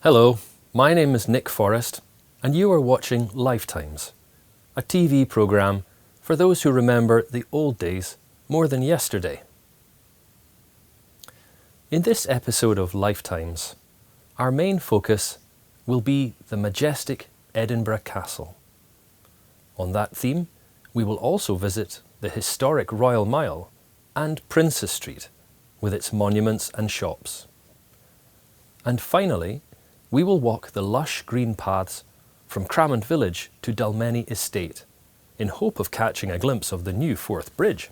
Hello, my name is Nick Forrest and you are watching LifeTimes, a TV programme for those who remember the old days more than yesterday. In this episode of LifeTimes, our main focus will be the majestic Edinburgh Castle. On that theme, we will also visit the historic Royal Mile and Princes Street with its monuments and shops. And finally, we will walk the lush green paths from Cramond village to Dalmeny estate in hope of catching a glimpse of the new Forth Bridge.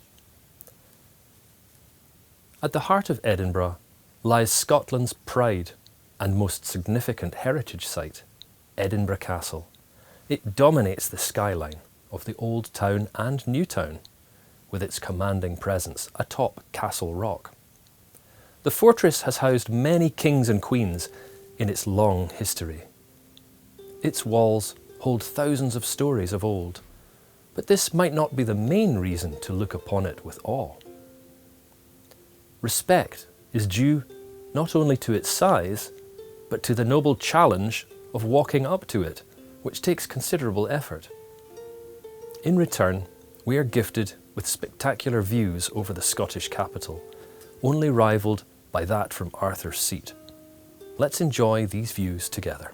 At the heart of Edinburgh lies Scotland's pride and most significant heritage site, Edinburgh Castle. It dominates the skyline of the old town and new town, with its commanding presence atop Castle Rock. The fortress has housed many kings and queens in its long history. Its walls hold thousands of stories of old, but this might not be the main reason to look upon it with awe. Respect is due not only to its size, but to the noble challenge of walking up to it, which takes considerable effort. In return, we are gifted with spectacular views over the Scottish capital, only rivalled by that from Arthur's Seat. Let's enjoy these views together.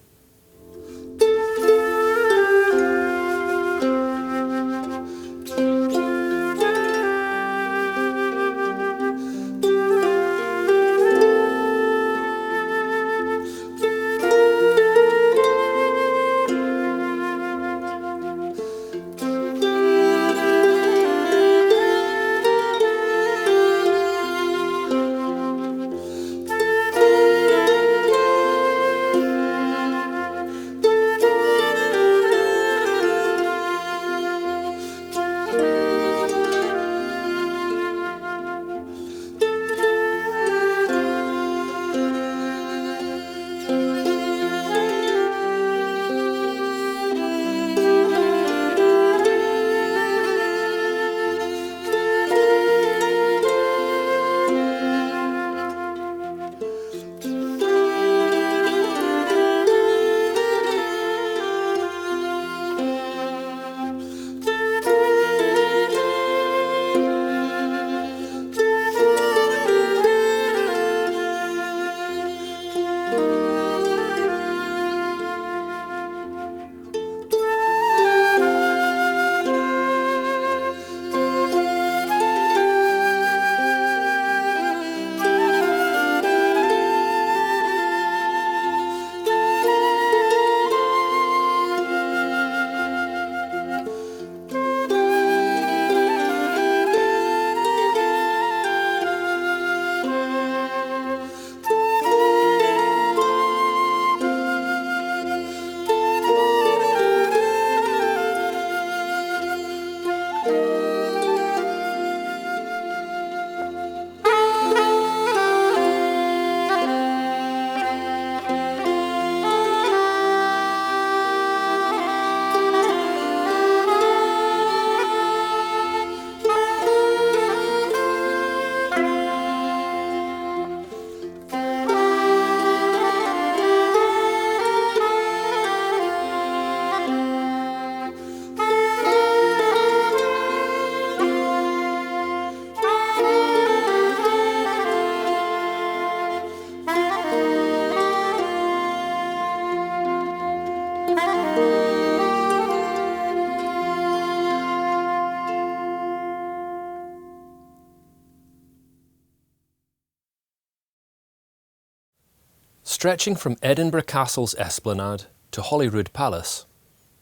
Stretching from Edinburgh Castle's esplanade to Holyrood Palace,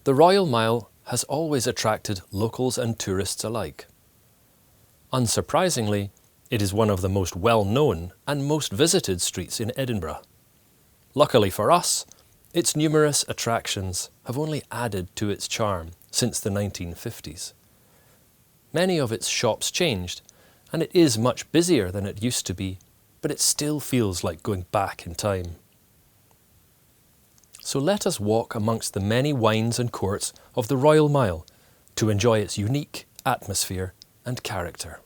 the Royal Mile has always attracted locals and tourists alike. Unsurprisingly, it is one of the most well-known and most visited streets in Edinburgh. Luckily for us, its numerous attractions have only added to its charm since the 1950s. Many of its shops changed, and it is much busier than it used to be, but it still feels like going back in time. So let us walk amongst the many wynds and courts of the Royal Mile to enjoy its unique atmosphere and character.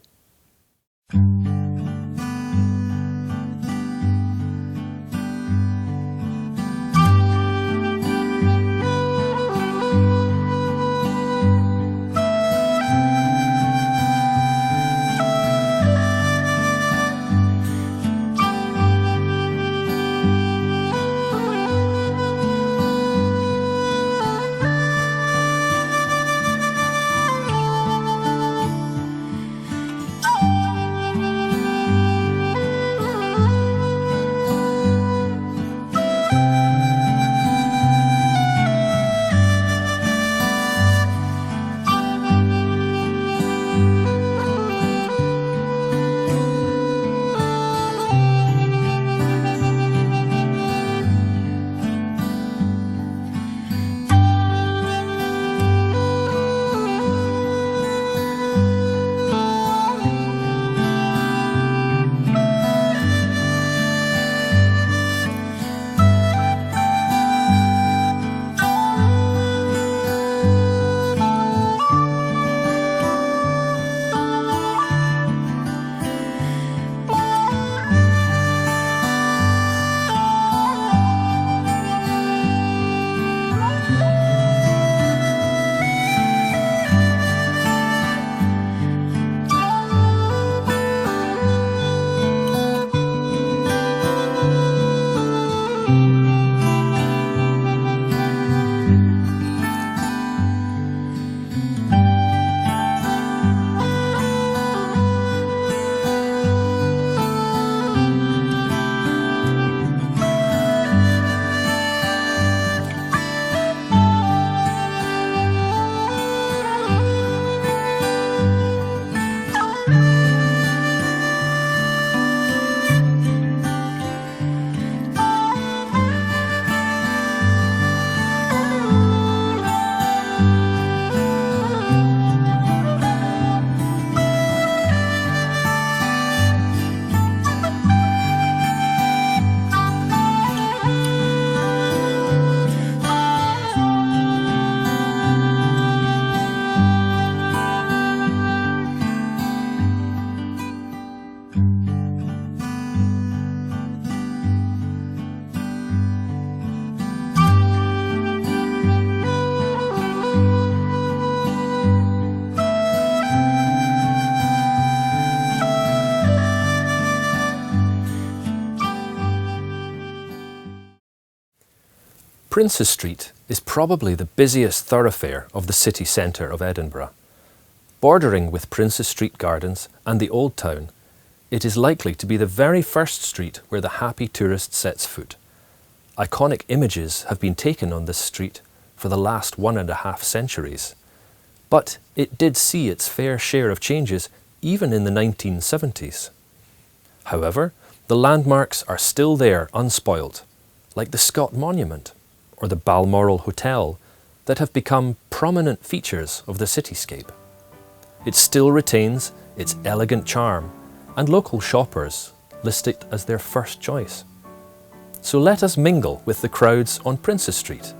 Princes Street is probably the busiest thoroughfare of the city centre of Edinburgh. Bordering with Princes Street Gardens and the Old Town, it is likely to be the very first street where the happy tourist sets foot. Iconic images have been taken on this street for the last 1.5 centuries. But it did see its fair share of changes even in the 1970s. However, the landmarks are still there unspoilt, like the Scott Monument or the Balmoral Hotel, that have become prominent features of the cityscape. It still retains its elegant charm, and local shoppers list it as their first choice. So let us mingle with the crowds on Princes Street.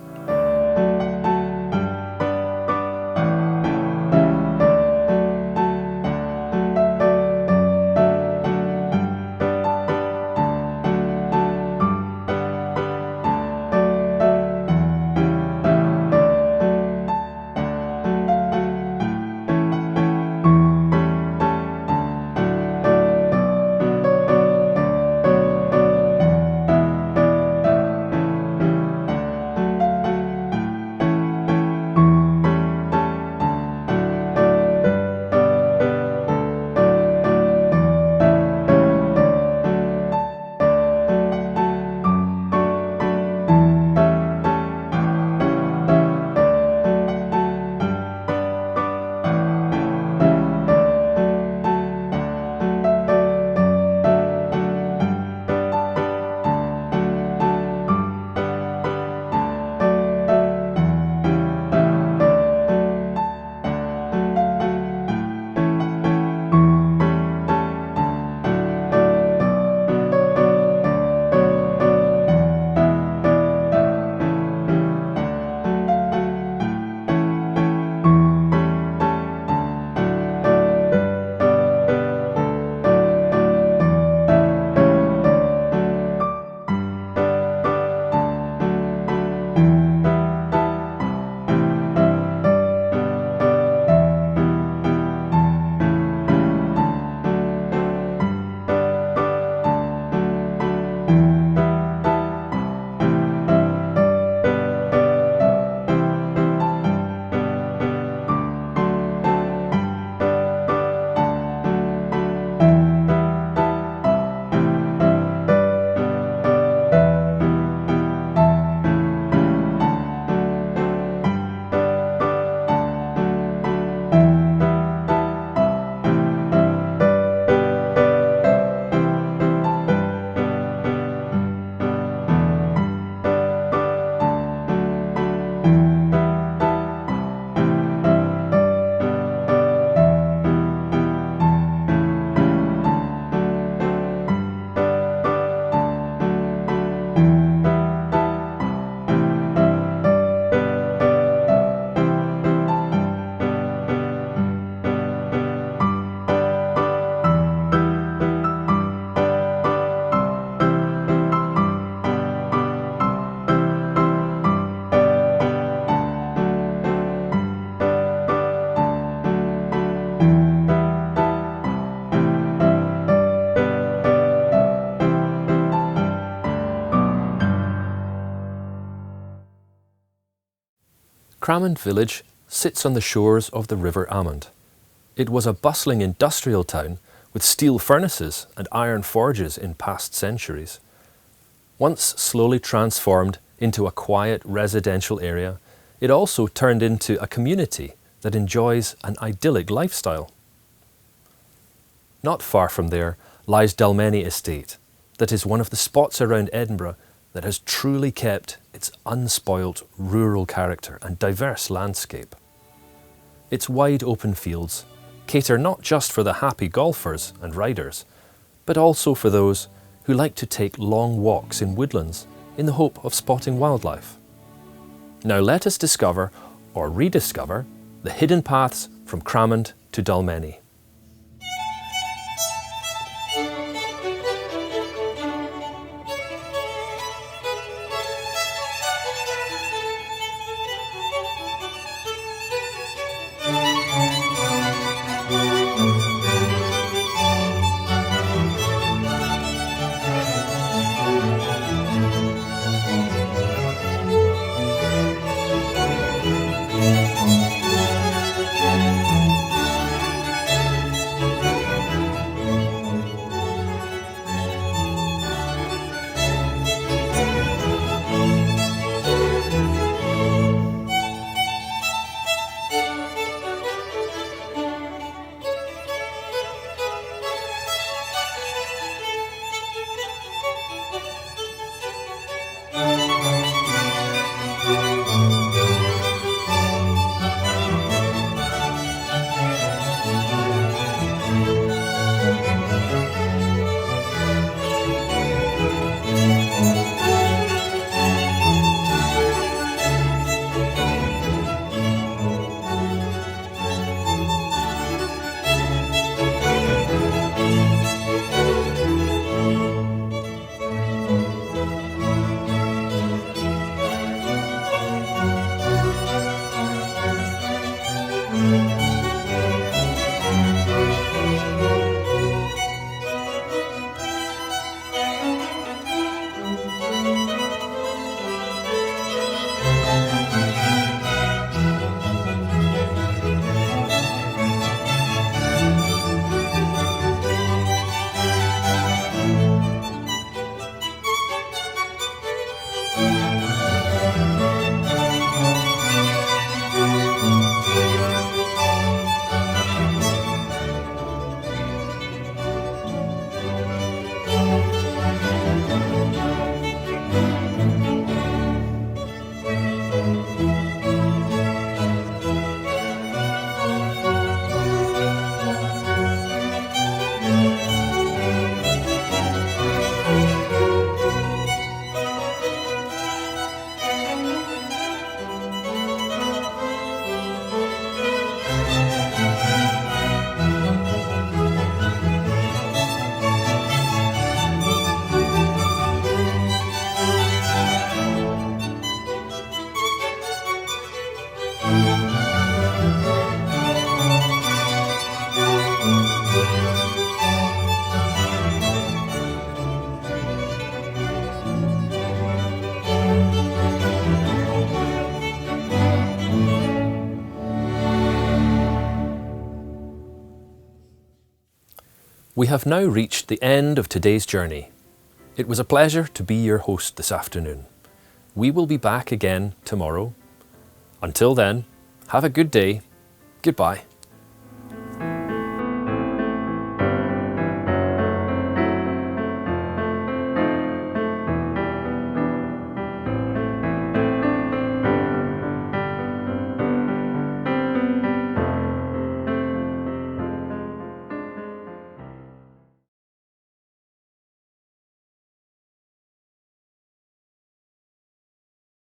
Cramond village sits on the shores of the River Amond. It was a bustling industrial town with steel furnaces and iron forges in past centuries. Once slowly transformed into a quiet residential area, it also turned into a community that enjoys an idyllic lifestyle. Not far from there lies Dalmeny estate, that is one of the spots around Edinburgh that has truly kept its unspoilt rural character and diverse landscape. Its wide open fields cater not just for the happy golfers and riders, but also for those who like to take long walks in woodlands in the hope of spotting wildlife. Now let us discover, or rediscover, the hidden paths from Cramond to Dalmeny. We have now reached the end of today's journey. It was a pleasure to be your host this afternoon. We will be back again tomorrow. Until then, have a good day. Goodbye.